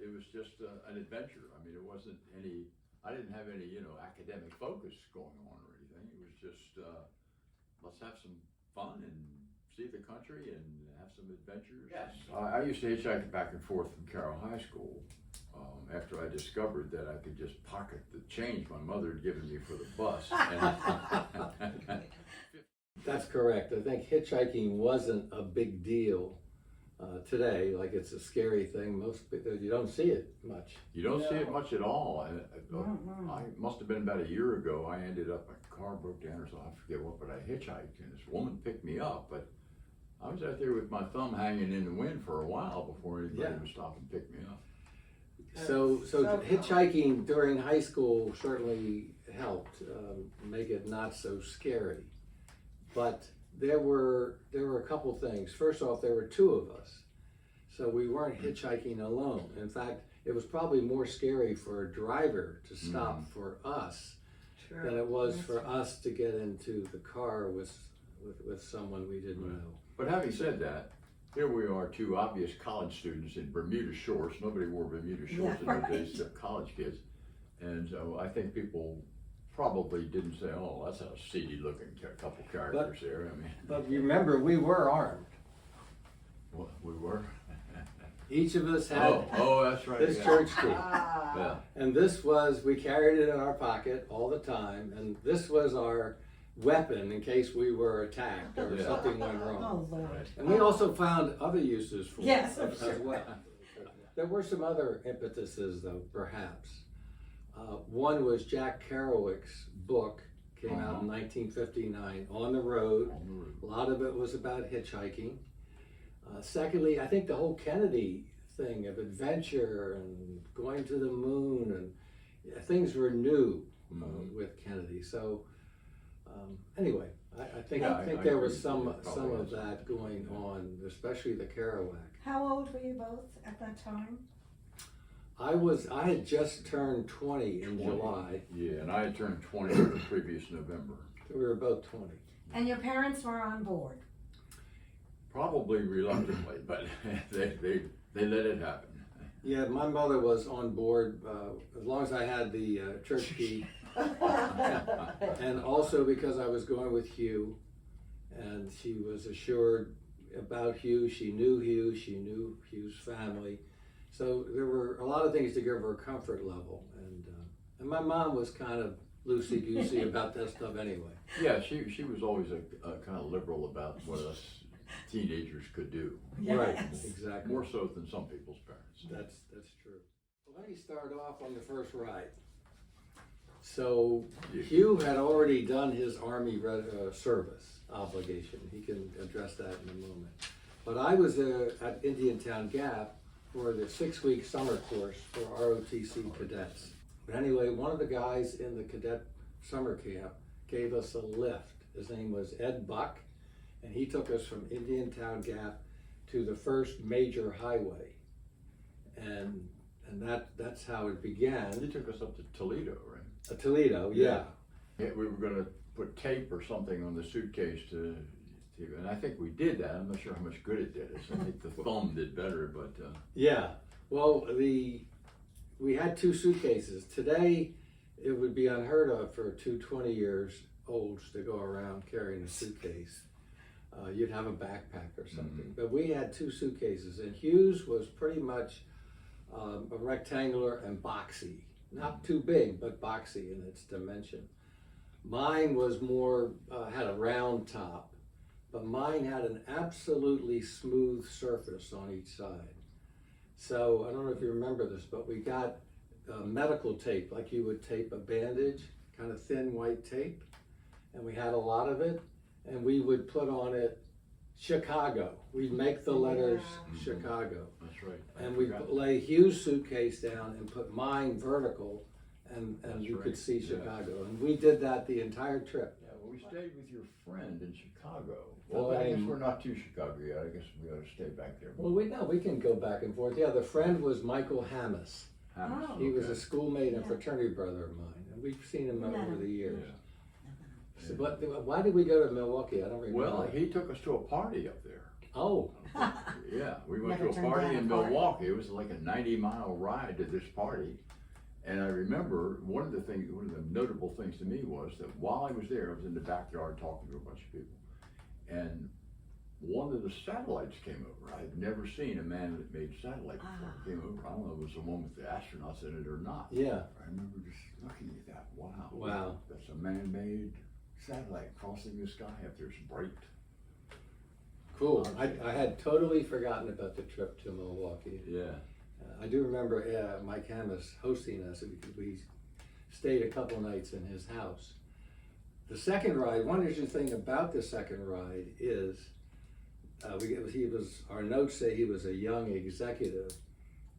It was just an adventure. I mean, it wasn't any, I didn't have any, academic focus going on or anything. It was just, let's have some fun and see the country and have some adventures. Yes. I used to hitchhike back and forth from Carroll High School after I discovered that I could just pocket the change my mother had given me for the bus. That's correct. I think hitchhiking wasn't a big deal today. Like, it's a scary thing. You don't see it much. You don't see it much at all. I must have been about a year ago. I ended up, my car broke down or so I forget what, but I hitchhiked and this woman picked me up. But I was out there with my thumb hanging in the wind for a while before anybody would stop and pick me up. So hitchhiking during high school certainly helped make it not so scary. But there were a couple things. First off, there were two of us, so we weren't hitchhiking alone. In fact, it was probably more scary for a driver to stop for us than it was for us to get into the car with someone we didn't know. But having said that, here we are, two obvious college students in Bermuda shorts. Nobody wore Bermuda shorts in those days except college kids, and so I think people probably didn't say, "Oh, that's a seedy looking couple characters there." I mean, but remember, we were armed. What we were? Each of us had that's right. this church key. Yeah. And we carried it in our pocket all the time, and this was our weapon in case we were attacked or something went wrong. Oh, Lord. And we also found other uses for it Yes, as well. There were some other impetuses, though, perhaps. One was Jack Kerouac's book, came out in 1959, On the Road. A lot of it was about hitchhiking. Secondly, I think the whole Kennedy thing of adventure and going to the moon, and things were new with Kennedy. So anyway, I think there was some of that going on, especially the Kerouac. How old were you both at that time? I had just turned 20 in July. Yeah, and I had turned 20 the previous November. So we were both 20. And your parents were on board? Probably reluctantly, but they let it happen. Yeah, my mother was on board as long as I had the church key. And also because I was going with Hugh, and she was assured about Hugh. She knew Hugh's family. So there were a lot of things to give her a comfort level, and my mom was kind of loosey-goosey about that stuff anyway. Yeah, she was always a kind of liberal about what us teenagers could do. Yes. Right, exactly. More so than some people's parents. That's true. Well, let me start off on the first ride. So Hugh had already done his Army service obligation. He can address that in a moment. But I was at Indiantown Gap for the 6-week summer course for ROTC cadets. But anyway, one of the guys in the cadet summer camp gave us a lift. His name was Ed Buck, and he took us from Indiantown Gap to the first major highway. And that's how it began. He took us up to Toledo, right? Toledo, yeah. Yeah, we were going to put tape or something on the suitcase and I think we did that. I'm not sure how much good it did us. I think the thumb did better, but yeah. Well, we had 2 suitcases. Today, it would be unheard of for 2 20-year-olds to go around carrying a suitcase. You'd have a backpack or something. But we had 2 suitcases, and Hugh's was pretty much a rectangular and boxy. Not too big, but boxy in its dimension. Mine was more, had a round top, but mine had an absolutely smooth surface on each side. So I don't know if you remember this, but we got medical tape, like you would tape a bandage, kind of thin white tape, and we had a lot of it, and we would put on it Chicago. We'd make the letters Chicago. that's right. And we'd lay Hugh's suitcase down and put mine vertical, and you could see Chicago. And we did that the entire trip. Yeah, well, we stayed with your friend in Chicago. Well, I guess we're not too Chicago yet. I guess we ought to stay back there. Well, we can go back and forth. Yeah, the friend was Michael Hammis. Oh. He was a schoolmate and fraternity brother of mine, and we've seen him over the years. Yeah. So, but why did we go to Milwaukee? I don't remember. Well, he took us to a party up there. Oh, Yeah, we went Never to a turned party down in a party. Milwaukee. It was like a 90-mile ride to this party. And I remember one of the notable things to me was that while I was there, I was in the backyard talking to a bunch of people. And one of the satellites came over. I had never seen a man that made satellites before. Ah. Came over. I don't know if it was the one with the astronauts in it or not. yeah. I remember just looking at that. Wow. Wow. That's a man-made satellite crossing the sky up there. It's bright. Cool. I had totally forgotten about the trip to Milwaukee. Yeah. I do remember Mike Hammis hosting us. We stayed a couple nights in his house. The second ride, one interesting thing about the second ride is, our notes say he was a young executive,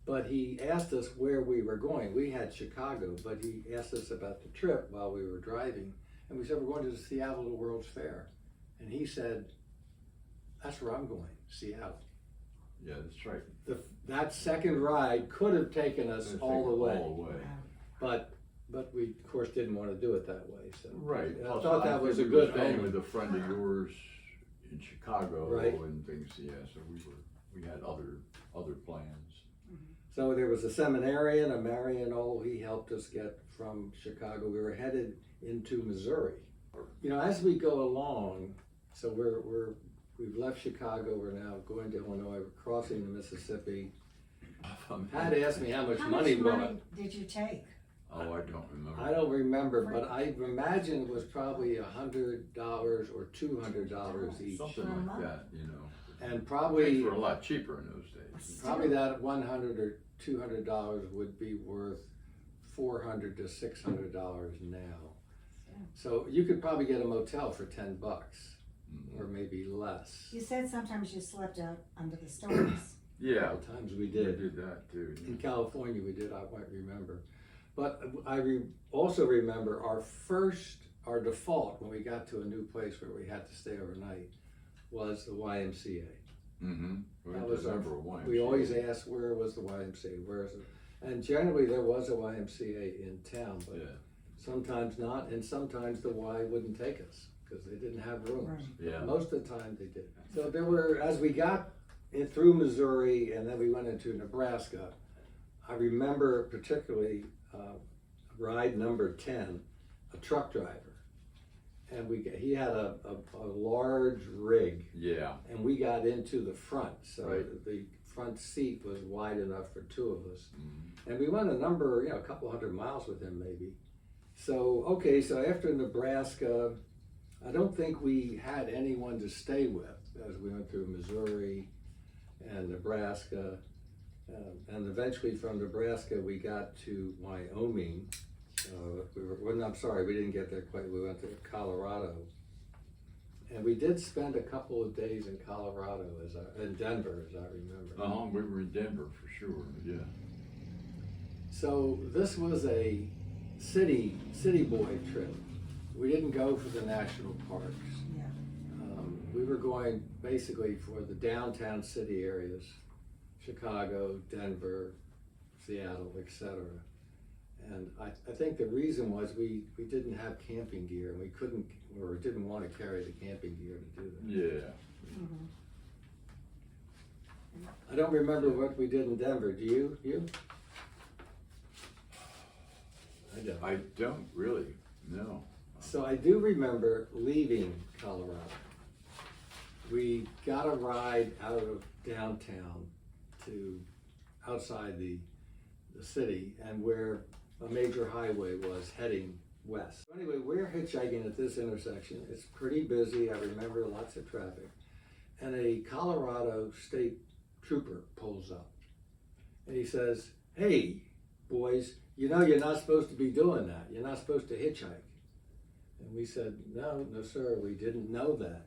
but he asked us where we were going. We had Chicago, but he asked us about the trip while we were driving. And we said, we're going to the Seattle World's Fair. And he said, that's where I'm going, Seattle. Yeah, that's right. That second ride could have taken us all the way, Wow. but we of course didn't want to do it that way. So Right. I Plus, thought that think was a we good were staying omen. with a friend of yours in Chicago Right. and things. Yeah, so we had other plans. So there was a seminarian, a Mariano. He helped us get from Chicago. We were headed into Missouri. You know, as we go along, so we've left Chicago. We're now going to Illinois. We're crossing the Mississippi. Pat asked me how much money did you take? Oh, I don't remember. I don't remember, but I imagine it was probably $100 or $200 each, Something like that, you know. and Things probably were a lot cheaper in those days. that $100 or $200 would be worth $400 to $600 now. So you could probably get a motel for $10, or maybe less. You said sometimes you slept out under the stars. Yeah, Times we we did. did that too. In California we did, I might remember. But I also remember our default when we got to a new place where we had to stay overnight was the YMCA. Mm-hmm. That was YMCA. We always asked where was the YMCA, where is it? And generally there was a YMCA in town, but Yeah, sometimes not, and sometimes the Y wouldn't take us because they didn't have rooms. Right. yeah. Most of the time they did. So there were, as we got through Missouri and then we went into Nebraska, I remember particularly ride number 10, a truck driver. And he had a large rig, Yeah, and we got into the front, so Right. the front seat was wide enough for two of us. Mhm. And we went a couple hundred miles with him maybe. So after Nebraska, I don't think we had anyone to stay with as we went through Missouri and Nebraska. And eventually from Nebraska, we got to Wyoming. We didn't get there quite. We went to Colorado. And we did spend a couple of days in Colorado, in Denver, as I remember. We were in Denver for sure, yeah. So this was a city boy trip. We didn't go for the national parks. Yeah. We were going basically for the downtown city areas, Chicago, Denver, Seattle, etc. And I think the reason was we didn't have camping gear, and we couldn't or didn't want to carry the camping gear to do that. Yeah. Mm-hmm. I don't remember what we did in Denver. Do you? I don't. I don't really, no. So I do remember leaving Colorado. We got a ride out of downtown to outside the city and where a major highway was heading west. So anyway, we're hitchhiking at this intersection. It's pretty busy. I remember lots of traffic. And a Colorado state trooper pulls up. And he says, "Hey, boys, you know you're not supposed to be doing that. You're not supposed to hitchhike." And we said, no, sir, we didn't know that.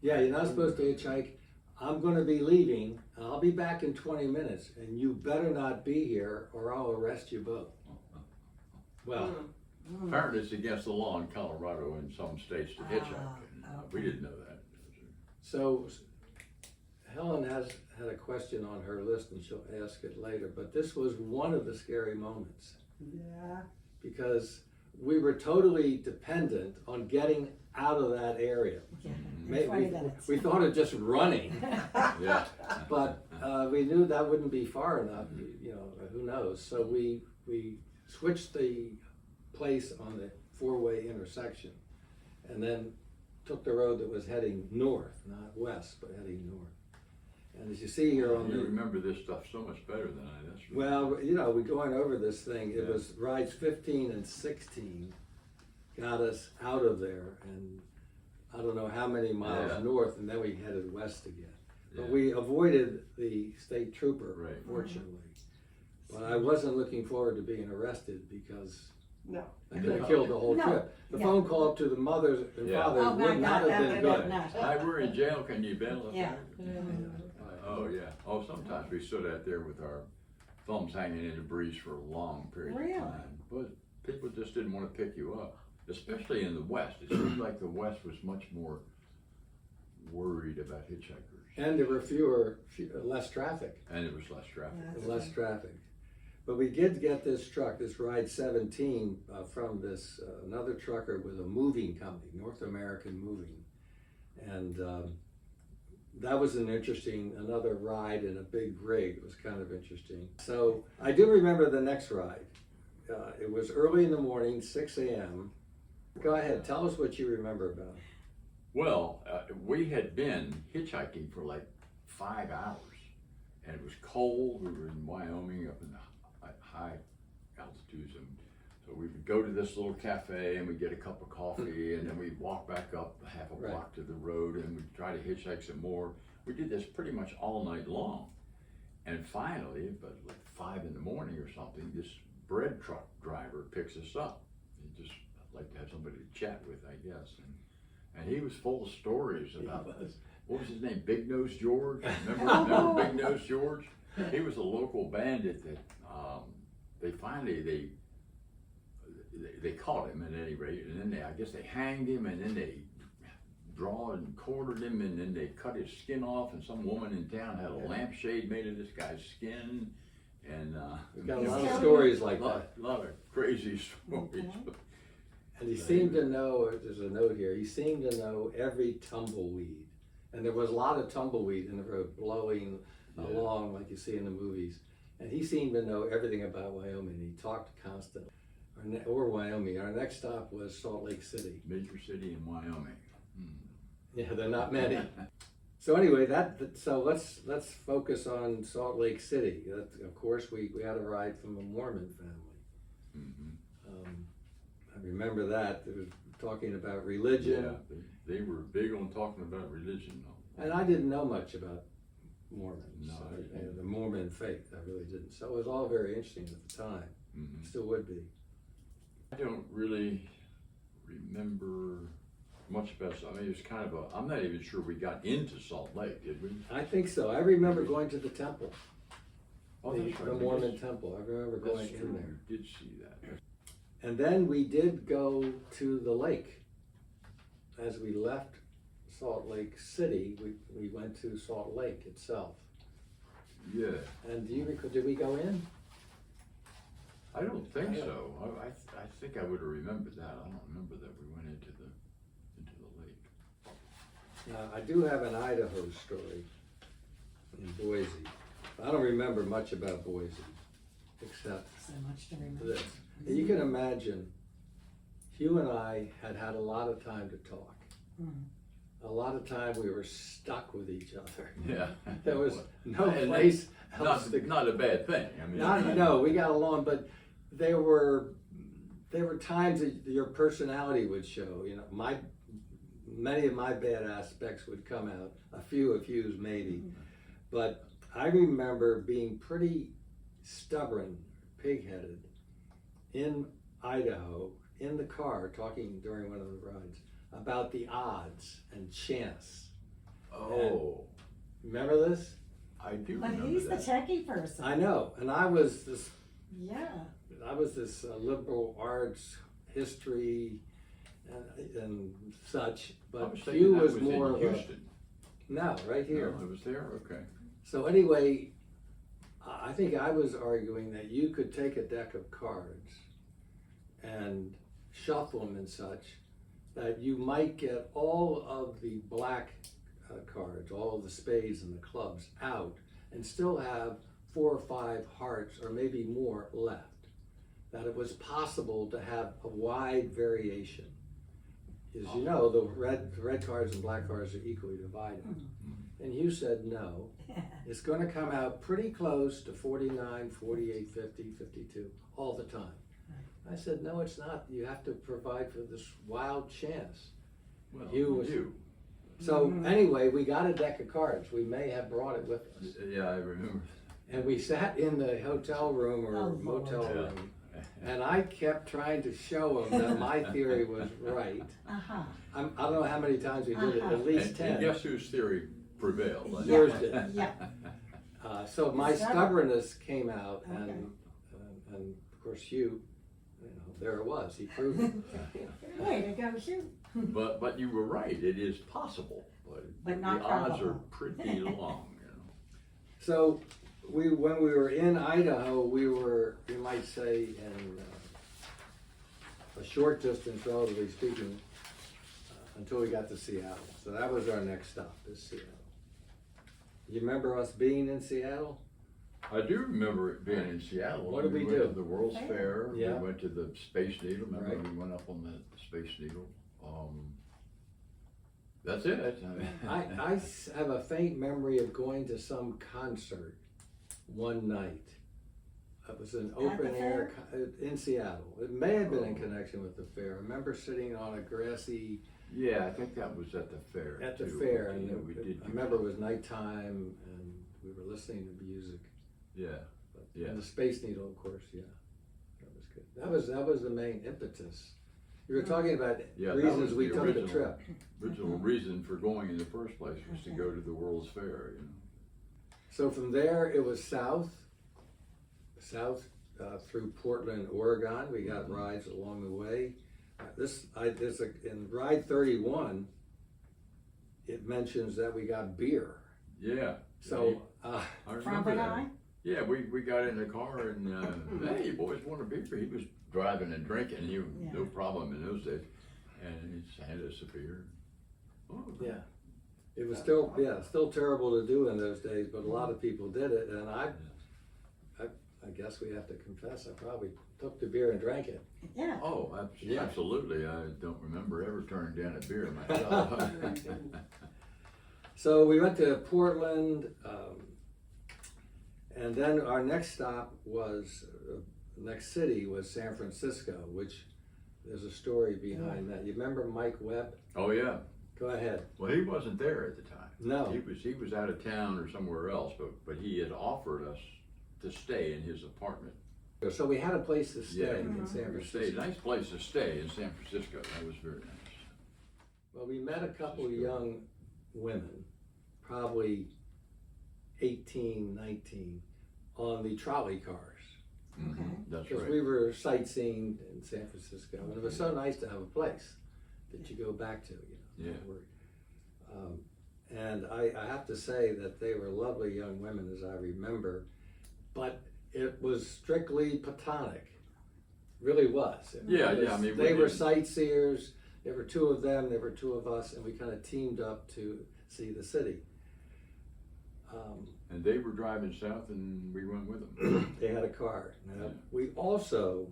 "Yeah, you're not supposed to hitchhike. I'm going to be leaving, and I'll be back in 20 minutes, and you better not be here, or I'll arrest you both." Well, Apparently it's against the law in Colorado and some states to hitchhike. okay. We didn't know that. so Helen had a question on her list, and she'll ask it later, but this was one of the scary moments, Yeah. because we were totally dependent on getting out of that area. Yeah, May- in 20 minutes. we thought of just running, Yeah. but we knew that wouldn't be far enough. You know, who knows? So we switched the place on the four-way intersection, and then took the road that was heading north, not west, but heading north. And as you see here on You the remember this stuff so much better than I. That's well, you know, we're going over this thing. It Yeah. was rides 15 and 16 got us out of there, and I don't know how many miles Yeah. north, and then we headed west again. But Yeah. we avoided the state trooper, Right. fortunately. But I wasn't looking forward to being arrested because No. I could have killed the whole No. trip. The Yeah. phone call to the mothers and Yeah. fathers Oh, my would not God, have that been would good. not. Hi, we're in jail. Can you bail us Yeah. out? Oh yeah. Oh, sometimes we stood out there with our thumbs hanging in the breeze for a long period Really? of time. But people just didn't want to pick you up, especially in the West. It seemed like the West was much more worried about hitchhikers, And there were less traffic. and it was less traffic. Yeah. Less traffic. But we did get this truck, this ride 17, from this another trucker with a moving company, North American Moving, and that was another ride in a big rig. It was kind of interesting. So I do remember the next ride. It was early in the morning, 6 a.m. Go ahead, tell us what you remember about it. Well, we had been hitchhiking for like 5 hours, and it was cold. We were in Wyoming, up in the high altitudes, and so we would go to this little cafe and we'd get a cup of coffee, and then we'd walk back up half a Right. block to the road, and we'd try to hitchhike some more. We did this pretty much all night long, and finally, about like 5 in the morning or something, this bread truck driver picks us up. He just like to have somebody to chat with, I guess, and he was full of stories about what was his name, Big Nose George. Remember Big Nose George? He was a local bandit that they caught him at any rate, and then I guess they hanged him, and then they draw and quartered him, and then they cut his skin off, and some woman in town had a lampshade made of this guy's skin, and We've got a lot Yeah. of stories like that. lot of crazy stories. And he seemed to know, there's a note here, he seemed to know every tumbleweed. And there was a lot of tumbleweed in the road blowing along like you see in the movies. And he seemed to know everything about Wyoming. He talked constantly. Or Wyoming. Our next stop was Salt Lake City. Major city in Wyoming. Yeah, there are not many. So anyway, so let's focus on Salt Lake City. Of course, we had a ride from a Mormon family. I remember that. They were talking about religion. Yeah, they were big on talking about religion, though. And I didn't know much about Mormons, No, I didn't. the Mormon faith. I really didn't. So it was all very interesting at the time. Mhm. Still would be. I don't really remember much about. I mean, it's kind of a. I'm not even sure we got into Salt Lake, did we? I think so. I remember going to the temple, Oh, the, that's right. the we Mormon did- temple. I remember That's going true. in there. We did see that. And then we did go to the lake. As we left Salt Lake City, we went to Salt Lake itself. Yeah, And do you recall, did we go in? I don't think I don't- so. I think I would have remembered that. I don't remember that we went into the lake. I do have an Idaho story in Boise. I don't remember much about Boise, except So much to remember. this. And you can imagine, Hugh and I had a lot of time to talk. Mm. A lot of time we were stuck with each other. Yeah. There was no And place else to go. Not a bad thing. I mean, No, we got along, but there were times that your personality would show. You know, many of my bad aspects would come out. A few of Hugh's maybe, but I remember being pretty stubborn, pig-headed, in Idaho, in the car, talking during one of the rides about the odds and chance. Oh, Remember this? I do But remember he's the that. techie person. I know, and I was this Yeah. liberal arts history and such, I but was thinking Hugh that was was more in of a, Houston. no, right here. No, it was there. Okay. So anyway, I think I was arguing that you could take a deck of cards and shuffle them and such, that you might get all of the black cards, all of the spades and the clubs out, and still have 4 or 5 hearts or maybe more left. That it was possible to have a wide variation. As you know, the red cards and black cards are equally divided. And Hugh said no. It's going to come out pretty close to 49, 48, 50, 52 all the time. I said, no, it's not. You have to provide for this wild chance. Well, Hugh was. you. So anyway, we got a deck of cards. We may have brought it with us. Yeah, I remember. And we sat in the hotel room or Oh, motel Lord. room, and I kept trying to show him that my theory was right. Uh-huh. I don't know how many times we did it, at least And 10. guess whose theory prevailed? Yeah. Yours did. Yeah. So my Stubborn. stubbornness came out, Okay. and of course Hugh, there it was. He proved it. Way to go, Hugh. But you were right. It is possible, But not the odds are probable. pretty long. So when we were in Idaho, we were, you might say, in a short distance, relatively speaking, until we got to Seattle. So that was our next stop, is Seattle. You remember us being in Seattle? I do remember it being in Seattle. What did we went do? to the World's Fair. Fair. Yeah. We went to the Space Needle. Remember Right. we went up on the Space Needle. That's it. I have a faint memory of going to some concert one night. It was an At open the air in Seattle. It may have been in Oh. connection with the fair. I remember sitting on a grassy Yeah, I think that was at the fair. at the too. fair, Yeah, and we did. I remember it was nighttime, and we were listening to music. Yeah. But, Yeah. And the Space Needle, of course, yeah, that was good. That was the main impetus. You were talking about Yeah, that reasons was we the took the original. trip. Original reason for going in the first place was to go to the World's Fair. So from there, it was south through Portland, Oregon. We got rides along the way. In ride 31, it mentions that we got beer. Yeah. So I Trump remember and that. I? Yeah, we got in the car and hey, you boys want a beer? He was driving and drinking. Yeah. No problem in those days, and he just handed us a beer. Oh, yeah, it was still terrible to do in those days, but a lot of people did it, and I guess we have to confess, I probably took the beer and drank it. Yeah. Oh, Yeah. absolutely. I don't remember ever turning down a beer myself. So we went to Portland, and then our next stop was, next city was San Francisco, which there's a story behind that. You remember Mike Webb? Oh yeah. Go ahead. Well, he wasn't there at the time. No. He was out of town or somewhere else, but he had offered us to stay in his apartment. So we had a place to stay Yeah, in San we stayed. Francisco. Nice place to stay in San Francisco. That was very nice. Well, we met a couple of young women, probably 18, 19, on the trolley cars. Okay. That's Because right. we were sightseeing in San Francisco, and it was so nice to have a place that you go back to, Yeah. And I have to say that they were lovely young women, as I remember, but it was strictly platonic. Really was. Yeah, yeah, I mean, we they were didn't- sightseers. There were 2 of them. There were 2 of us, and we kind of teamed up to see the city. And they were driving south, and we went with them. They had a car. Now, Yeah. we also,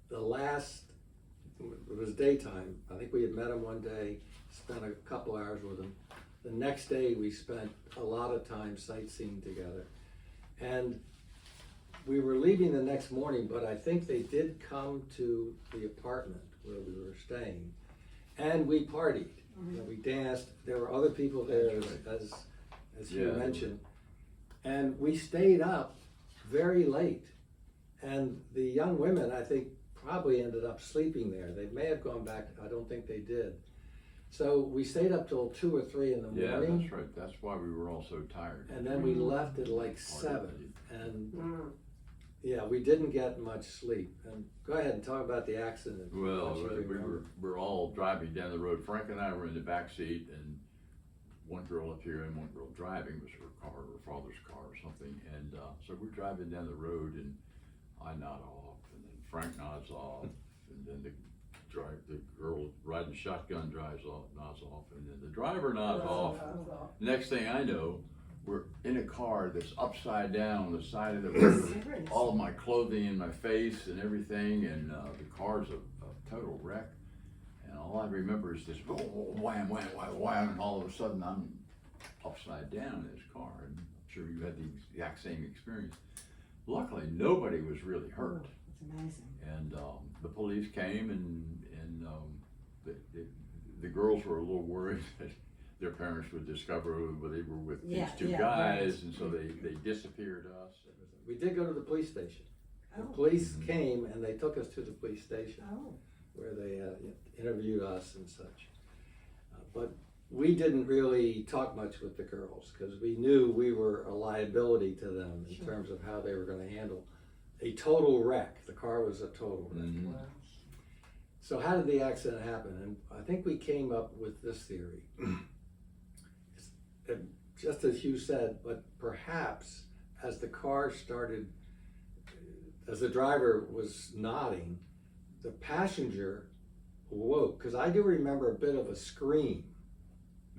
it was daytime. I think we had met them one day, spent a couple hours with them. The next day, we spent a lot of time sightseeing together. And we were leaving the next morning, but I think they did come to the apartment where we were staying. And we partied. You know, we danced. There were other people there, That's as you Yeah. mentioned. And we stayed up very late. And the young women, I think, probably ended up sleeping there. They may have gone back. I don't think they did. So we stayed up till 2 or 3 in the Yeah, morning. that's right. That's why we were all so tired. And then we left at like 7. And yeah, we didn't get much sleep. And go ahead and talk about the accident. Well, What you we remember. were all driving down the road. Frank and I were in the back seat, and one girl up here and one girl driving. It was her car, her father's car or something. And so we're driving down the road, and I nod off, and then Frank nods off, and then the girl riding shotgun nods off, and then the driver nods off. Next thing I know, we're in a car that's upside down on the side of the road. Serious? All of my clothing in my face and everything, and the car's a total wreck. And all I remember is this wham, wham, wham, wham, and all of a sudden I'm upside down in this car. And I'm sure you had the exact same experience. Luckily, nobody was really hurt. It's amazing. And the police came, and the girls were a little worried that their parents would discover they were with these two guys, right. and so they disappeared us. We did go to the police station. The Oh. police came and they took us to the police station Oh, where they interviewed us and such. But we didn't really talk much with the girls because we knew we were a liability to them in Sure. terms of how they were going to handle a total wreck. The car was a total wreck. Mhm. wow. So how did the accident happen? And I think we came up with this theory. Just as Hugh said, but perhaps as the car started, as the driver was nodding, the passenger woke, because I do remember a bit of a scream.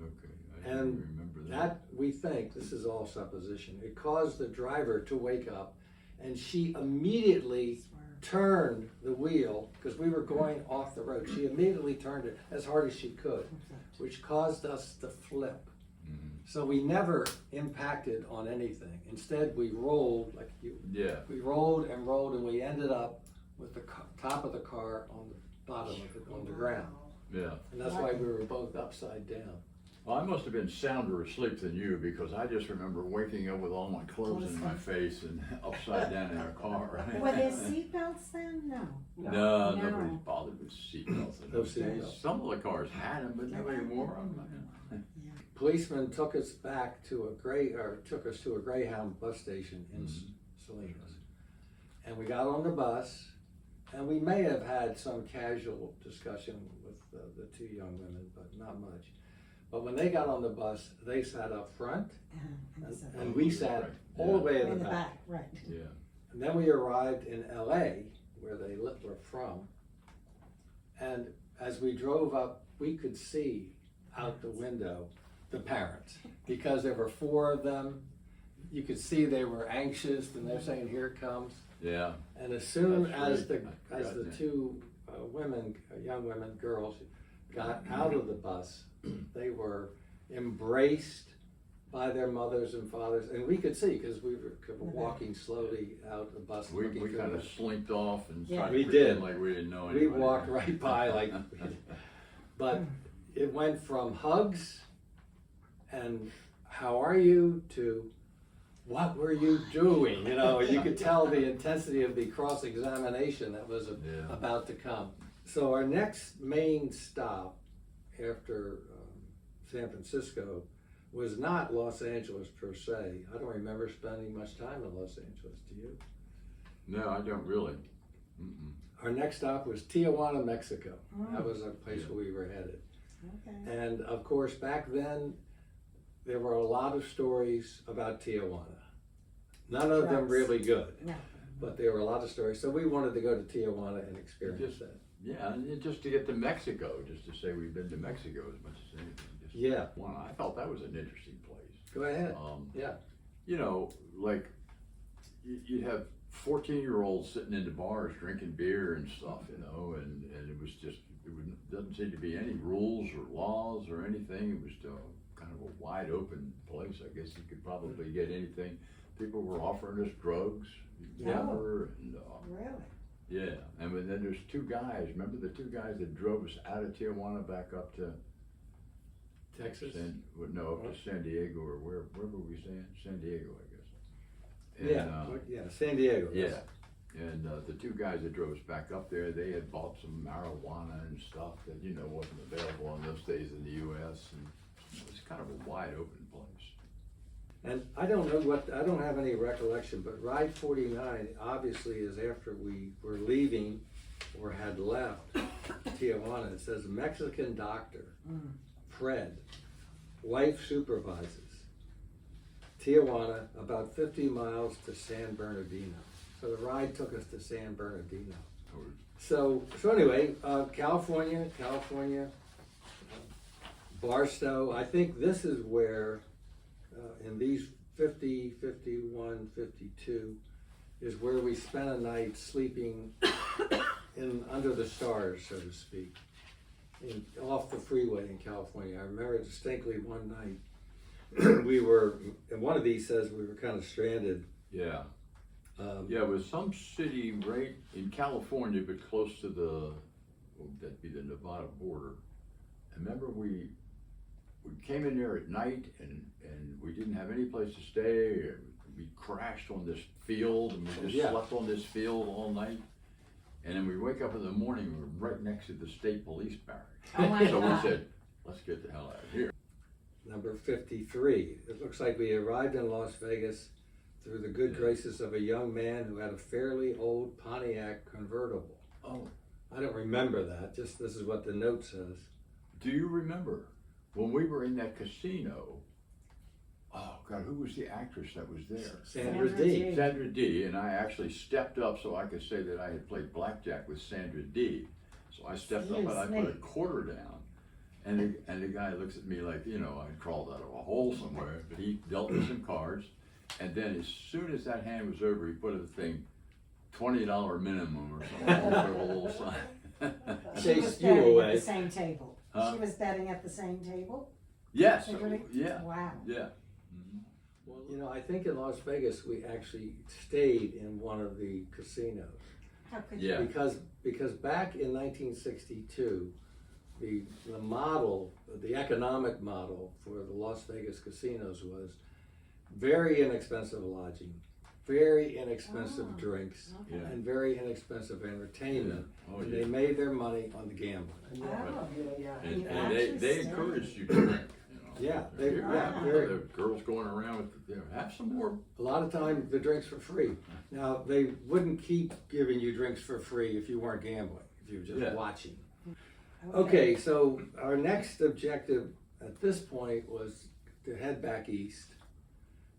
Okay, I And didn't remember that. That, we think, this is all supposition, it caused the driver to wake up, and she immediately Swear. turned the wheel, because we were going off the road. She immediately turned it as hard as she could, which caused us to flip. Mhm. So we never impacted on anything. Instead, we rolled, like you, Yeah. we rolled, and we ended up with the top of the car on the bottom of it, on the ground. Wow. Yeah. And that's why we were both upside down. Well, I must have been sounder asleep than you, because I just remember waking up with all my clothes in my face and upside down in a car. Were there seatbelts then? No. No, nobody's bothered with seatbelts. in No those days. seatbelts. Some of the cars had them, but nobody wore them. Yeah. Policeman took us back to took us to a Greyhound bus station in Mhm. Salinas. And we got on the bus, and we may have had some casual discussion with the two young women, but not much. But when they got on the bus, they sat up front, and we sat all the way in In the the back. back, right. Yeah. And then we arrived in LA, where they were from. And as we drove up, we could see out the window the parents, because there were four of them. You could see they were anxious, and they're saying, "Here it comes." Yeah. And as soon That's as great. as the Yeah. two young women, girls, got out of the bus, they were embraced by their mothers and fathers, and we could see because we were walking slowly out the bus. We looking kind through of slinked off and Yeah. tried We to pretend did. like we didn't know We anybody. walked right by like, but it went from hugs and "How are you?" to "What were you doing?" You know, you could tell the intensity of the cross-examination that was Yeah. about to come. So our next main stop after San Francisco was not Los Angeles per se. I don't remember spending much time in Los Angeles. Do you? No, I don't really. Mm-mm. Our next stop was Tijuana, Mexico. Mm. That was a place Yeah. where we were headed. Okay. And of course, back then, there were a lot of stories about Tijuana. None of them Drugs. really good, No. but there were a lot of stories. So we wanted to go to Tijuana and experience Just- that. Yeah, and just to get to Mexico, just to say we've been to Mexico as much as anything. Just Yeah. Wow, I thought that was an interesting place. Go ahead. Yeah. You know, like you'd have 14-year-olds sitting in the bars drinking beer and stuff, you know, and it was just, doesn't seem to be any rules or laws or anything. It was kind of a wide open place. I guess you could probably get anything. People were offering us drugs, whatever, and Really? yeah. And then there's two guys. Remember the two guys that drove us out of Tijuana back up to Texas? up to San Diego, or where were we staying? San Diego, I guess. And, Yeah, San Diego. yeah. And the two guys that drove us back up there, they had bought some marijuana and stuff that, wasn't available in those days in the U.S. And it was kind of a wide open place. And I don't have any recollection, but Ride 49 obviously is after we were leaving or had left Tijuana. It says Mexican doctor, Fred, wife supervises. Tijuana, about 50 miles to San Bernardino. So the ride took us to San Bernardino. So anyway, California, Barstow. I think this is where, in these 50, 51, 52, is where we spent a night sleeping in under the stars, so to speak, off the freeway in California. I remember distinctly one night we were, and one of these says we were kind of stranded. Yeah. Yeah, it was some city right in California, but close to that'd be the Nevada border. I remember we came in there at night and we didn't have any place to stay. We crashed on this field and we just slept on this field all night. And then we wake up in the morning, we're right next to the state police barracks. Oh my So God. we said, let's get the hell out of here. Number 53. It looks like we arrived in Las Vegas through the good graces of a young man who had a fairly old Pontiac convertible. Oh, I don't remember that, just this is what the note says. do you remember when we were in that casino? Oh God, who was the actress that was there? Sandra Sandra D. D. Sandra D. And I actually stepped up so I could say that I had played blackjack with Sandra D. So I stepped up and I put a quarter down. And the guy looks at me like, you know, I crawled out of a hole somewhere. But he dealt me some cards. And then as soon as that hand was over, he put a thing, $20 minimum or something, put a little sign. She was Chased you betting at away. the same table. Huh? She was betting at the same table? Yes, Really? yeah, Wow. yeah. Well, you know, I think in Las Vegas we actually stayed in one of the casinos. How could Yeah. Because back in 1962, the model, the economic model for the Las Vegas casinos was very inexpensive lodging, very inexpensive drinks, Okay. Yeah. and very inexpensive entertainment. Oh, And yeah. they made their money on the gambling. Oh, And, You and they actually encouraged you to drink. You know. Yeah, Here, yeah, very- the girls going around with, have some more. A lot of times the drinks were free. Now, they wouldn't keep giving you drinks for free if you weren't gambling, if you were just Yeah. watching. Okay, so our next objective at this point was to head back east.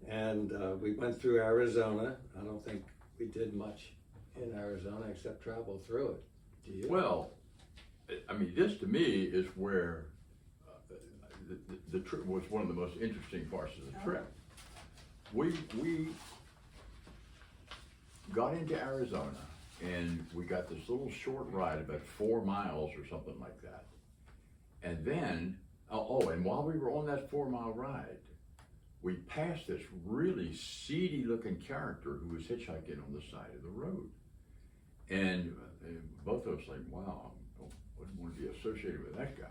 And we went through Arizona. I don't think we did much in Arizona except travel through it. Do you? Well, I mean, this to me is where the trip was one of the most interesting parts of the trip. We got into Arizona and we got this little short ride, about 4 miles or something like that. And then, and while we were on that 4-mile ride, we passed this really seedy looking character who was hitchhiking on the side of the road. And both of us like, wow, I wouldn't want to be associated with that guy.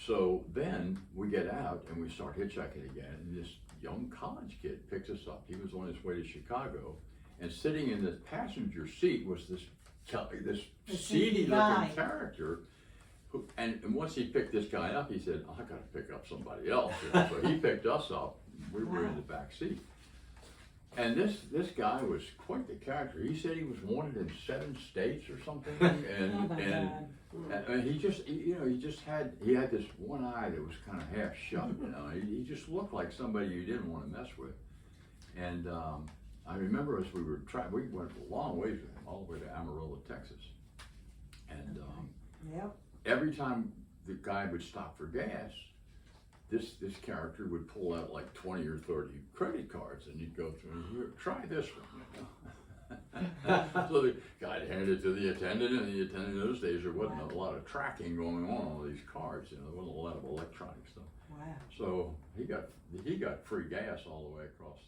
So then we get out and we start hitchhiking again, and this young college kid picks us up. He was on his way to Chicago, and sitting in the passenger seat was this seedy looking character. And once he picked this guy up, he said, I gotta pick up somebody else. So he picked us up. We were in the back seat. And this guy was quite the character. He said he was wanted in 7 states or something. And, Oh my and he just had this one eye that was kind of half shut, you know. He just looked like somebody you didn't want to mess with. And I remember as we went a long ways with him, all the way to Amarillo, Texas. And every time the guy would stop for gas, this character would pull out like 20 or 30 credit cards, and you'd go through, here, try this one, you know. So the guy handed it to the attendant, and the attendant in those days, there wasn't a lot of tracking going on these cards, you know, there wasn't a lot of electronic stuff. Wow. So he got free gas all the way across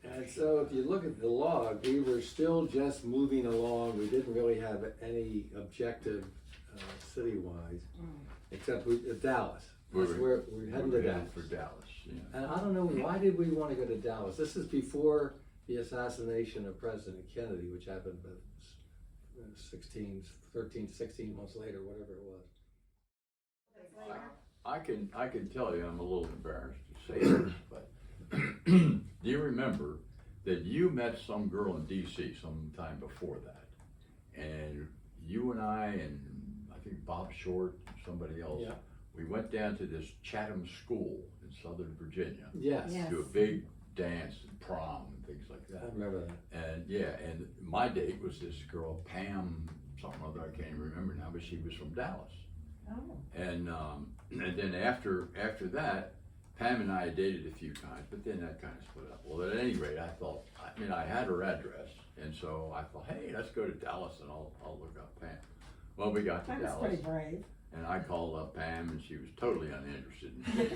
the. And so if you look at the log, we were still just moving along. We didn't really have any objective city-wise, except Dallas. We're heading to Dallas. For Dallas, yeah. And I don't know, why did we want to go to Dallas? This is before the assassination of President Kennedy, which happened about 13, 16 months later, whatever it was. I can tell you, I'm a little embarrassed to say this, but do you remember that you met some girl in D.C. sometime before that? And you and I think Bob Short and somebody else, we went down to this Chatham School in Southern Virginia. Yes. Yes. To a big dance and prom and things like that. I remember that. And yeah, and my date was this girl, Pam, something other, I can't even remember now, but she was from Dallas. Oh. And then after that, Pam and I dated a few times, but then that kind of split up. Well, at any rate, I had her address, and so I thought, hey, let's go to Dallas and I'll look up Pam. Well, we got to That was Dallas, pretty brave. and I called up Pam, and she was totally uninterested in me.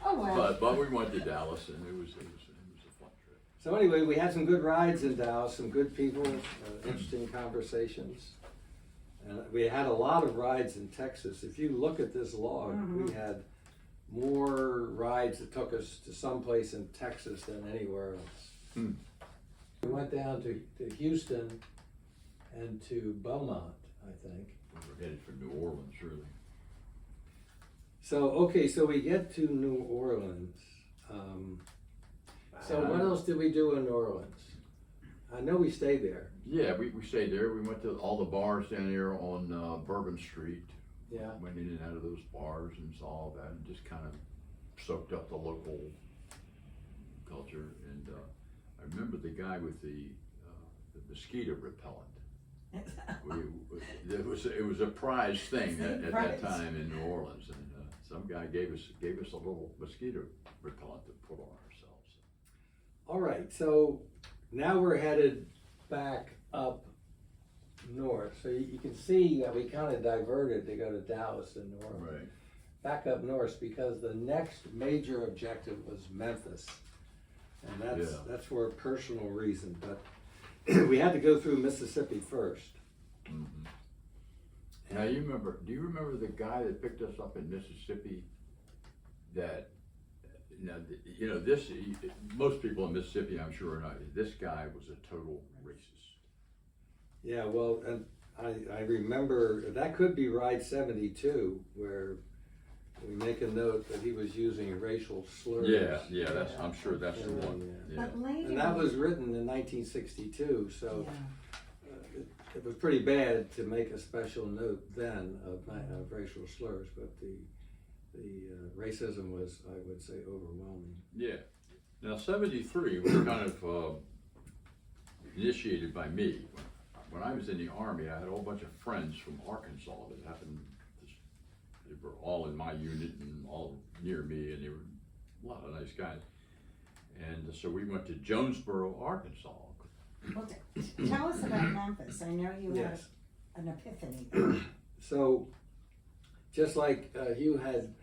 Oh, well. But we went to Dallas, and it was a fun trip. So anyway, we had some good rides in Dallas, some good people, interesting conversations. And we had a lot of rides in Texas. If you look at this log, we had more rides that took us to someplace in Texas than anywhere else. We went down to Houston and to Beaumont, I think. We were headed for New Orleans, really. So, okay, so we get to New Orleans. So what else did we do in New Orleans? I know we stayed there. Yeah, we stayed there. We went to all the bars down there on Bourbon Street. Yeah. Went in and out of those bars and saw all that, and just kind of soaked up the local culture. And I remember the guy with the mosquito repellent. It was a prized thing at that time in New Orleans, and some guy gave us a little mosquito repellent to put on ourselves. All right, so now we're headed back up north. So you can see that we kind of diverted to go to Dallas and New Orleans. Right. Back up north because the next major objective was Memphis. And that's for a personal reason, but we had to go through Mississippi first. Mm-hmm. Now do you remember the guy that picked us up in Mississippi that, most people in Mississippi, I'm sure, know this guy was a total racist. Yeah, well, and I remember, that could be Ride 72, where we make a note that he was using racial slurs. Yeah, I'm sure that's the one. Yeah. But later. And that was written in 1962, so it was pretty bad to make a special note then of racial slurs, but the racism was, I would say, overwhelming. Yeah. Now, 73 was kind of initiated by me. When I was in the Army, I had a whole bunch of friends from Arkansas that happened. They were all in my unit and all near me, and they were a lot of nice guys. And so we went to Jonesboro, Arkansas. Well, tell us about Memphis. I know you had an epiphany there. So, just like Hugh had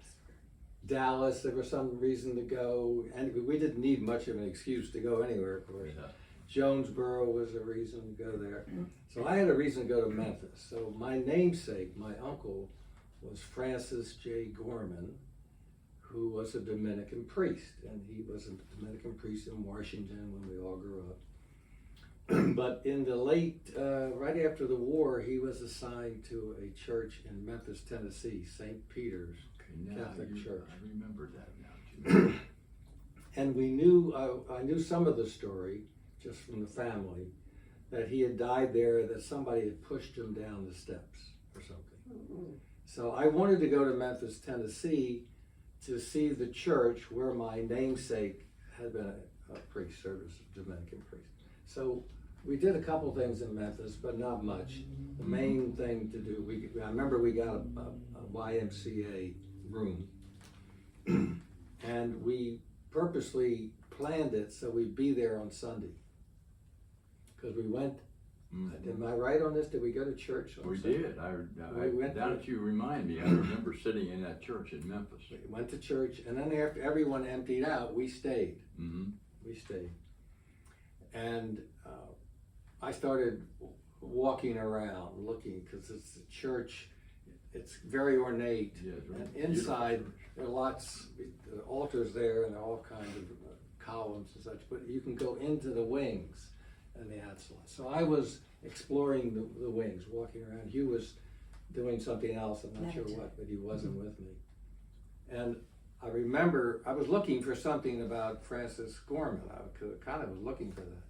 Dallas, there was some reason to go, and we didn't need much of an excuse to go anywhere, of course. Yeah. Jonesboro was a reason to go there. So I had a reason to go to Memphis. So my namesake, my uncle, was Francis J. Gorman, who was a Dominican priest. And he was a Dominican priest in Washington when we all grew up. But in the late, right after the war, he was assigned to a church in Memphis, Tennessee, St. Peter's Catholic Church. I remember that now. And we knew, I knew some of the story, just from the family, that he had died there, that somebody had pushed him down the steps or something. So I wanted to go to Memphis, Tennessee to see the church where my namesake had been a priest, service Dominican priest. So we did a couple things in Memphis, but not much. The main thing to do, I remember we got a YMCA room, and we purposely planned it so we'd be there on Sunday. Because we went, am I right on this? Did we go to church on Sunday? Did. Now that you remind me, I remember sitting in that church in Memphis. We went to church, and then after everyone emptied out, we stayed. Mm-hmm. We stayed. And I started walking around looking, because it's a church, it's very ornate. Yeah, and inside, there are lots, the altars there, and there are all kinds of columns and such, but you can go into the wings and the outside. So I was exploring the wings, walking around. Hugh was doing something else, I'm not sure what, but he wasn't with me. And I remember I was looking for something about Francis Gorman. I kind of was looking for that.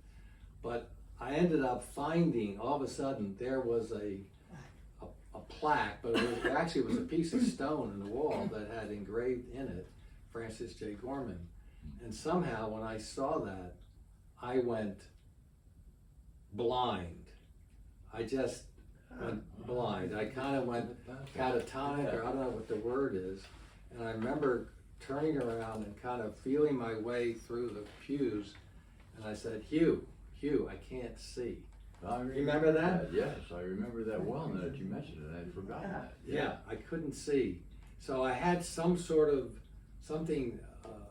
But I ended up finding, all of a sudden, there was a plaque, but it actually was a piece of stone in the wall that had engraved in it Francis J. Gorman. And somehow when I saw that, I went blind. I just went blind. I kind of went catatonic, or I don't know what the word is. And I remember turning around and kind of feeling my way through the pews. And I said, Hugh, I can't see. I Remember that? Yes, I remember that well now that you mentioned it. I had forgotten that. Yeah, I couldn't see. So I had some sort of, something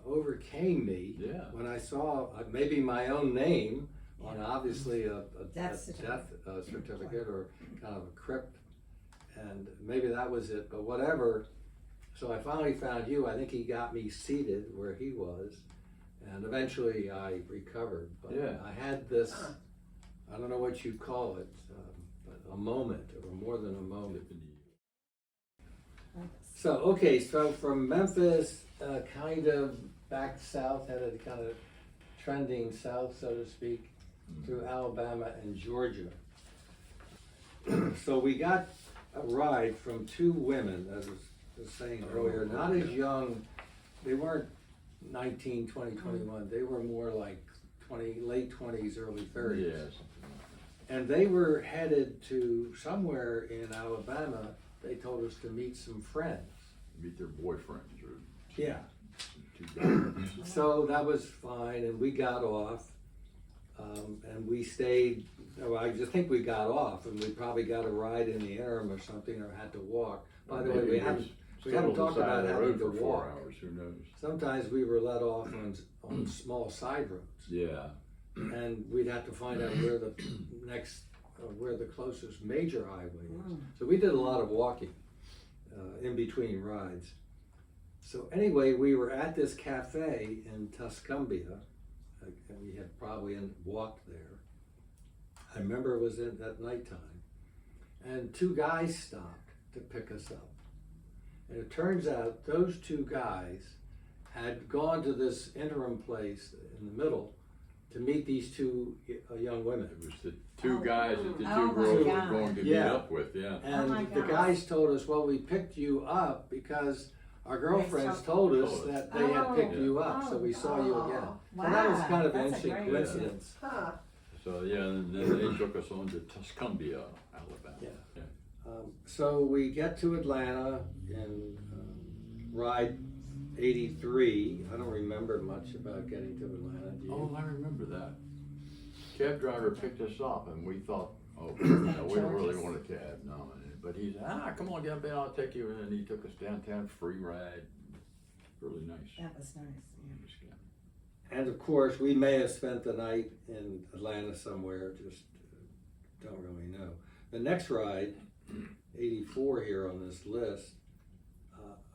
overcame me Yeah. when I saw maybe my own name on obviously a death certificate or kind of a crypt. And maybe that was it, but whatever. So I finally found Hugh. I think he got me seated where he was. And eventually I recovered. But Yeah. I had this, I don't know what you call it, but a moment, or more than a moment. So, okay, so from Memphis, kind of back south, headed kind of trending south, so to speak, through Alabama and Georgia. So we got a ride from two women, as I was saying earlier, not as young, they weren't 19, 20, 21, they were more like late 20s, early 30s. Yeah, something like And they were headed to somewhere in Alabama. They told us to meet some friends. that. Meet their boyfriends or Yeah. two guys. So that was fine, and we got off, and we stayed. Well, I just think we got off, and we probably got a ride in the interim or something, or had to walk. By the way, we haven't talked about having to for 4 walk. hours. Who knows? Sometimes we were let off on small side roads, Yeah. and we'd have to find out where the next, where the closest major highway is. So we did a lot of walking in between rides. So anyway, we were at this cafe in Tuscumbia, and we had probably walked there. I remember it was at nighttime, and two guys stopped to pick us up. And it turns out those two guys had gone to this interim place in the middle to meet these two young women. It was the two guys that the two Oh my girls were God. going to meet Yeah. up with, yeah. And my the gosh. guys told us, well, we picked you up because our girlfriends told us Told us. that they had picked Oh. you up, so we saw you again. Oh, So that was wow. kind of an That's a interesting great- coincidence. So, yeah, and then they took us on to Tuscumbia, Alabama. Yeah. So we get to Atlanta and ride 83. I don't remember much about getting to Atlanta. Do you? Oh, I remember that. Cab driver picked us up and we thought, oh, no, we don't really want a cab, no. But he said, come on, get up in, I'll take you. And he took us downtown, free ride. Really nice. That was nice, yeah. And of course, we may have spent the night in Atlanta somewhere, just don't really know. The next ride, 84 here on this list,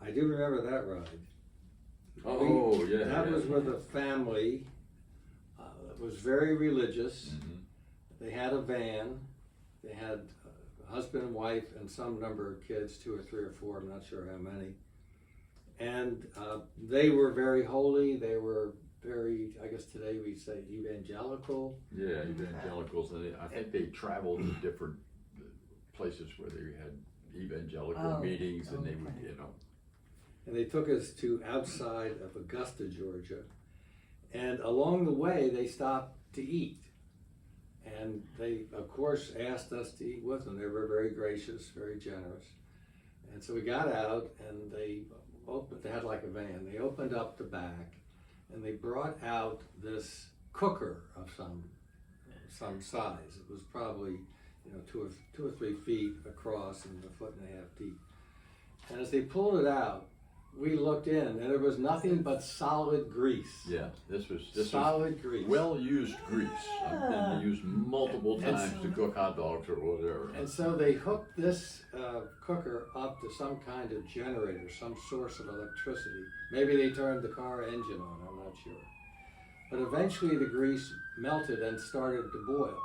I do remember that ride. Oh, yeah. That yeah. was with a family that was very religious. Mhm. They had a van. They had a husband and wife and some number of kids, 2 or 3 or 4, I'm not sure how many. And they were very holy. They were very, I guess today we say evangelical. Yeah, evangelicals. And I think they traveled to different places where they had evangelical meetings and they would, you know. And they took us to outside of Augusta, Georgia. And along the way, they stopped to eat. And they, of course, asked us to eat with them. They were very gracious, very generous. And so we got out and they had like a van. They opened up the back and they brought out this cooker of some size. It was probably, 2 or 3 feet across and 1.5 feet deep. And as they pulled it out, we looked in and there was nothing but solid grease. Yeah, this was Solid grease. well-used grease. Been used multiple times to cook hot dogs or whatever. And so they hooked this cooker up to some kind of generator, some source of electricity. Maybe they turned the car engine on, I'm not sure. But eventually the grease melted and started to boil.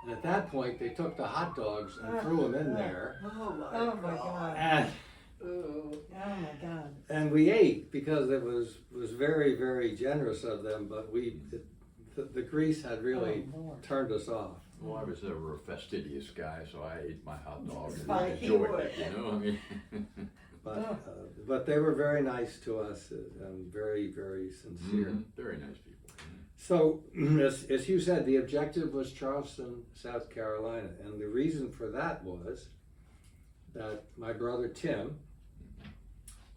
And at that point, they took the hot dogs and threw them in there. Oh my God. And, Oh my God. and we ate because it was very, very generous of them, but the grease had really Oh, Lord. turned us off. Well, I was never a fastidious guy, so I ate my hot dog and Fine, enjoyed it, you know? I mean, But they were very nice to us and very, very sincere. Mm-hmm. Very nice people. So, as you said, the objective was Charleston, South Carolina, and the reason for that was that my brother Tim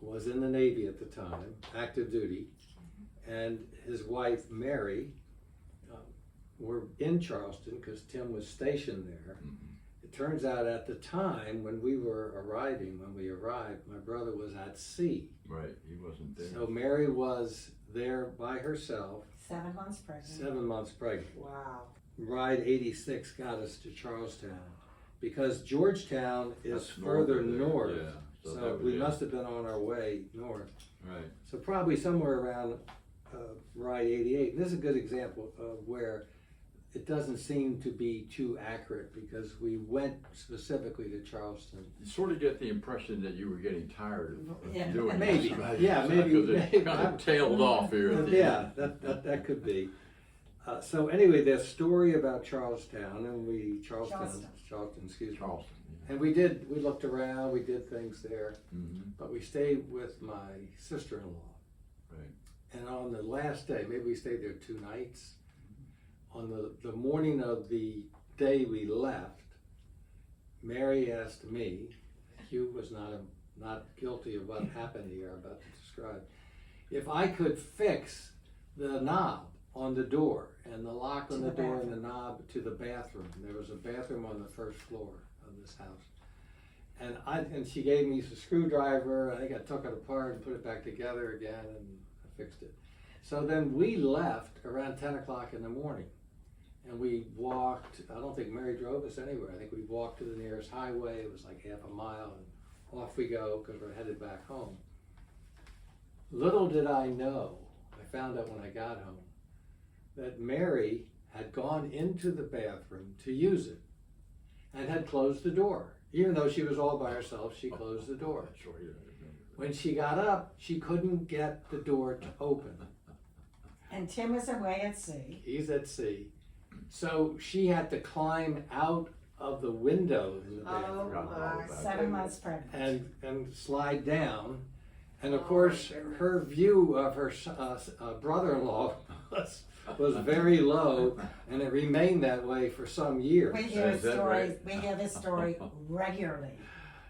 was in the Navy at the time, active duty, and his wife Mary were in Charleston because Tim was stationed there. It turns out at the time when we arrived, my brother was at sea. Right, he wasn't there. So Mary was there by herself. 7 months pregnant. 7 months pregnant. Wow. Ride 86 got us to Charlestown because Georgetown is That's further there. north. Yeah. So that was we it. must have been on our way north. Right. So probably somewhere around Ride 88. And this is a good example of where it doesn't seem to be too accurate because we went specifically to Charleston. You sort of get the impression that you were getting tired of Yeah. doing Maybe. this. Right? Yeah, maybe. Because it kind of tailed off here. At the Yeah, end. that could be. So anyway, the story about Charlestown Charleston. Charleston, excuse me. Charleston. And we looked around, we did things there, but we stayed with my sister-in-law. Right. And on the last day, maybe we stayed there 2 nights, on the morning of the day we left, Mary asked me, Hugh was not guilty of what happened here I'm about to describe, if I could fix the knob on the door and the lock on the door and the knob to the bathroom. There was a bathroom on the first floor of this house. And she gave me the screwdriver. I think I took it apart and put it back together again and I fixed it. So then we left around 10 o'clock in the morning and we walked. I don't think Mary drove us anywhere. I think we walked to the nearest highway. It was like half a mile and off we go because we're headed back home. Little did I know, I found out when I got home, that Mary had gone into the bathroom to use it and had closed the door. Even though she was all by herself, she closed the door. Sure, yeah, I remember. When she got up, she couldn't get the door to open. And Tim was away at sea. He's at sea. So she had to climb out of the window in the bathroom Oh Forgot all my. about that. 7 months pregnant. and slide down. And of Oh, course, my goodness. her view of her brother-in-law was very low, and it remained that way for some years. We hear Is that stories. right? We hear this story regularly.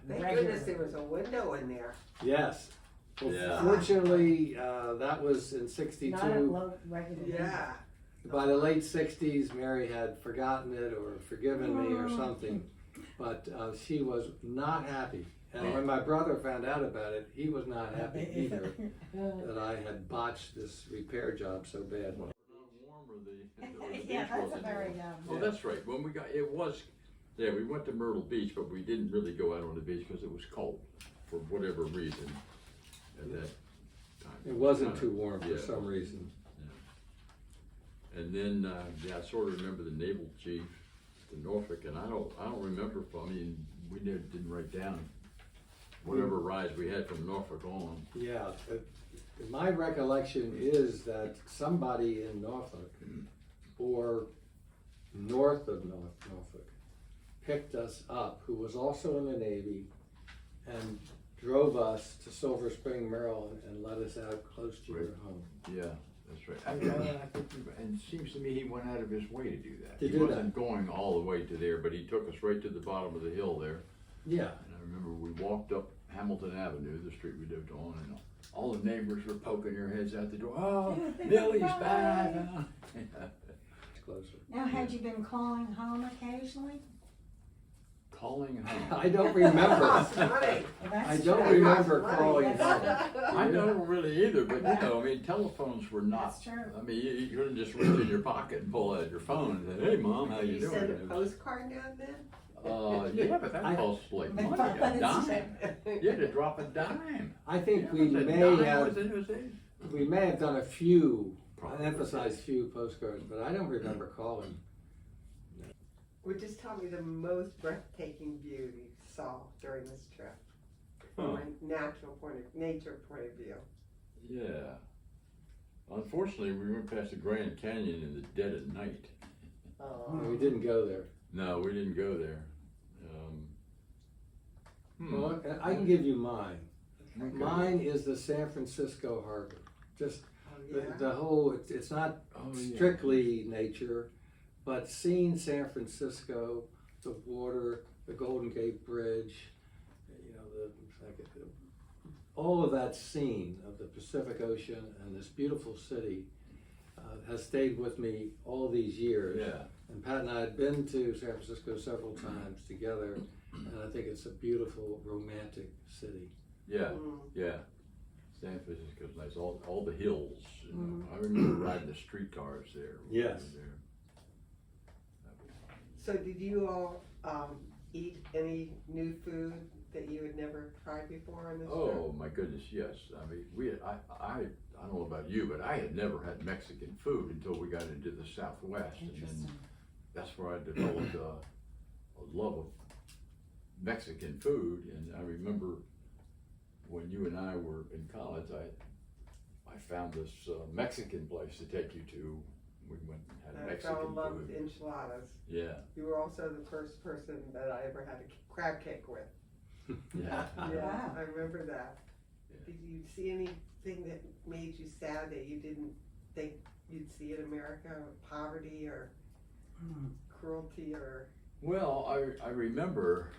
Thank goodness there was a window in there. Yes. Well, Yeah. fortunately, that was in Not a '62. low regular. Yeah. By the late '60s, Mary had forgotten it or forgiven me or something, but she was not happy. And when my brother found out about it, he was not happy either that I had botched this repair job so bad. Warm or the Yeah, beach that's a wasn't very warm. young. Oh, that's right. When we got, it was, yeah, we went to Myrtle Beach, but we didn't really go out on the beach because it was cold for whatever reason at that time. It wasn't Kinda- too warm for yeah, some reason. And then, yeah, I sort of remember the naval chief to Norfolk, and I don't remember I mean, we didn't write down whatever rides we had from Norfolk on. Yeah, my recollection is that somebody in Norfolk or north of Norfolk picked us up, who was also in the Navy, and drove us to Silver Spring, Maryland, and let us out close to your home. Yeah, that's right. I think and it seems to me he went out of his way to do that. To He do that. wasn't going all the way to there, but he took us right to the bottom of the hill there. Yeah, And I remember we walked up Hamilton Avenue, the street we lived on, and all the neighbors were poking their heads out the door. Oh, Millie's back! it's closer. Now, had you been calling home occasionally? Calling home. I don't remember. That's funny. Well, that's I don't true. remember That's calling funny. home. I don't really either, but you know, I mean, telephones were not. That's true. I mean, you couldn't just reach in your pocket and pull out your phone and say, "Hey, Mom, how you You doing?" send a It was- postcard now and then? Yeah, but that costs like money, a dime. You had to drop a dime. I think Yeah, we it was a may dime, have, was it? we may have done a few, I Probably. emphasize few postcards, but I don't remember calling. Well, just tell me the most breathtaking view you saw during this trip, from Huh. a nature point of view. Yeah. Unfortunately, we went past the Grand Canyon in the dead of night. Oh. We didn't go there. No, we didn't go there. Well, I can give you mine. Okay. Mine is the San Francisco harbor. Just Oh, yeah. the whole, it's not Oh, yeah. strictly nature, but seeing San Francisco, the water, the Golden Gate Bridge, you know, all of that scene of the Pacific Ocean and this beautiful city has stayed with me all these years. Yeah. And Pat and I had been to San Francisco several times together, and I think it's a beautiful, romantic city. Yeah. Mm. Yeah. San Francisco's nice. All the hills. You know. I remember riding the streetcars there. when we Yes. were there. That was fun. So did you all eat any new food that you had never tried before on this trip? Oh my goodness, yes. I mean, I don't know about you, but I had never had Mexican food until we got into the Southwest, and Interesting. then that's where I developed a love of Mexican food. And I remember when you and I were in college, I found this Mexican place to take you to. We went and had I Mexican fell in love with food. enchiladas. Yeah, You were also the first person that I ever had a crab cake with. yeah. Yeah, Wow. I remember that. Yeah. Did you see anything that made you sad that you didn't think you'd see in America? Poverty or cruelty or? Well, I remember,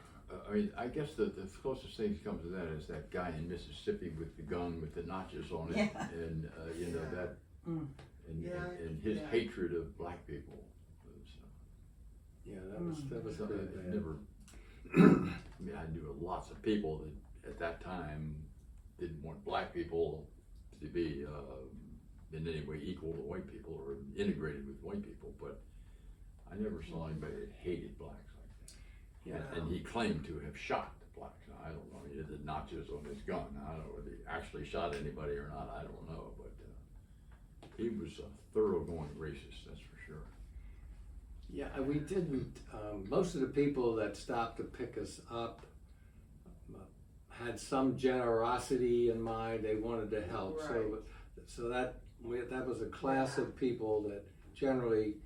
I mean, I guess the closest thing that comes to that is that guy in Mississippi with the gun with the notches on it, Yeah. and you know Yeah. that, Mm. and his Yeah. hatred of black people. Was, Yeah, that was so pretty I bad. never. I mean, I knew lots of people that at that time didn't want black people to be in any way equal to white people or integrated with white people, but I never saw anybody that hated blacks like that. Yeah. And he claimed to have shot the blacks. Now, I don't know. He had the notches on his gun. I don't know whether he actually shot anybody or not. I don't know. But he was a thoroughgoing racist, that's for sure. Yeah, we didn't, most of the people that stopped to pick us up had some generosity in mind, they wanted to help. Right. So that was a class of people that generally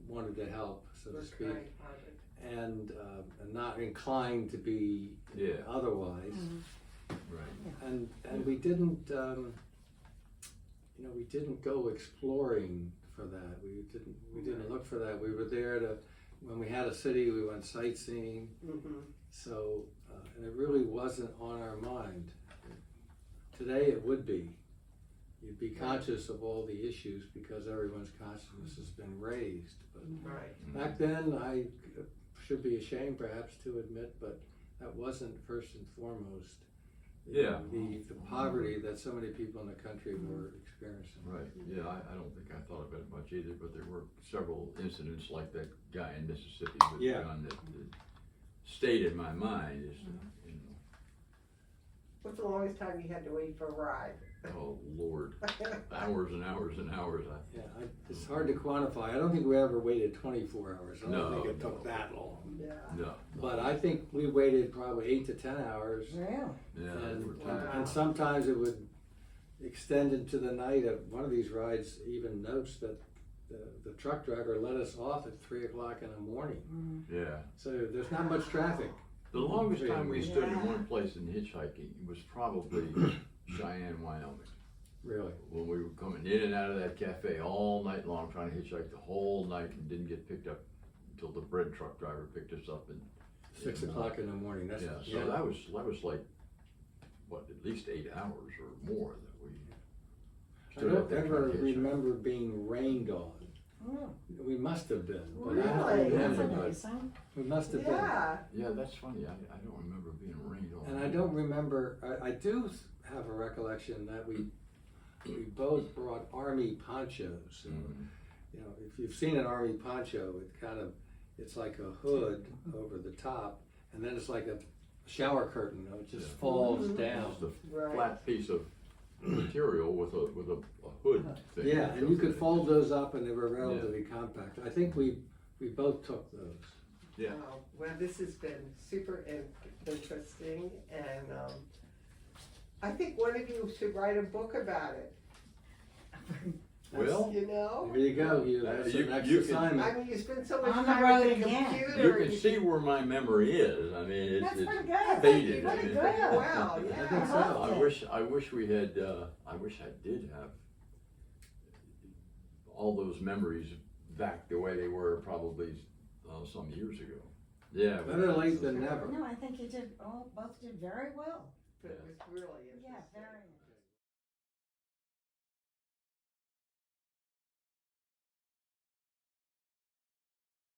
wanted to help, so to We're speak, kind-hearted. and not inclined to be Yeah. otherwise. Right. And we didn't, we didn't go exploring for that. We didn't look for that. We were there when we had a city, we went sightseeing. Mm-hmm. So, and it really wasn't on our mind. Today it would be. You'd be conscious of all the issues because everyone's consciousness has been raised. But Right. back then, I should be ashamed perhaps to admit, but that wasn't first and foremost Yeah. the poverty that so many people in the country were experiencing. Right. Yeah, I don't think I thought about it much either, but there were several incidents like that guy in Mississippi with Yeah. the gun that stayed in my mind. Is, you What's the longest time you had to wait for a ride? know, oh Lord, hours and hours and hours. Yeah, it's hard to quantify. I don't think we ever waited 24 hours. I don't No, think it took no. that long. Yeah. No. But I think we waited probably 8 to 10 hours. Really? Yeah, there were times. And sometimes it would extend into the night. One of these rides even notes that the truck driver let us off at 3 o'clock in the morning. Yeah. So there's not much traffic. The longest time we stood in Yeah. one place in hitchhiking was probably Cheyenne, Wyoming. Really. When we were coming in and out of that cafe all night long, trying to hitchhike the whole night, and didn't get picked up until the bread truck driver picked us up. And 6 o'clock in the morning. That's yeah, so that was like what, at least 8 hours or more that we I stood don't up there ever trying to hitchhike. remember being rained on. Oh, We must have been. But I Really? don't that's remember, but amazing. we must have been. Yeah. Yeah, that's funny. I don't remember being rained on. And I don't remember, I do have a recollection that we both brought army ponchos. Mhm. You know, if you've seen an army poncho, it's like a hood over the top, and then it's like a shower curtain, it just Yeah. falls Mhm. down. It's the Right. flat piece of material with a hood thing. Yeah, that and you goes could with it. fold those up and they were relatively compact. I think we both took those. Yeah. Well, this has been super interesting, and I think one of you should write a book about it. Well, You know? There you go, you, that's You- an extra you can- assignment. I mean, you spend so much On the time road with the again. computer. you can see where my memory is. I mean, That's it's pretty good. faded. Pretty I mean, good. Wow, I yeah. think so. I wish we had, I wish I did have all those memories back the way they were probably some years ago. Yeah. Better late than never. No, I think you did, both did very well. But it was really Yeah, interesting. very.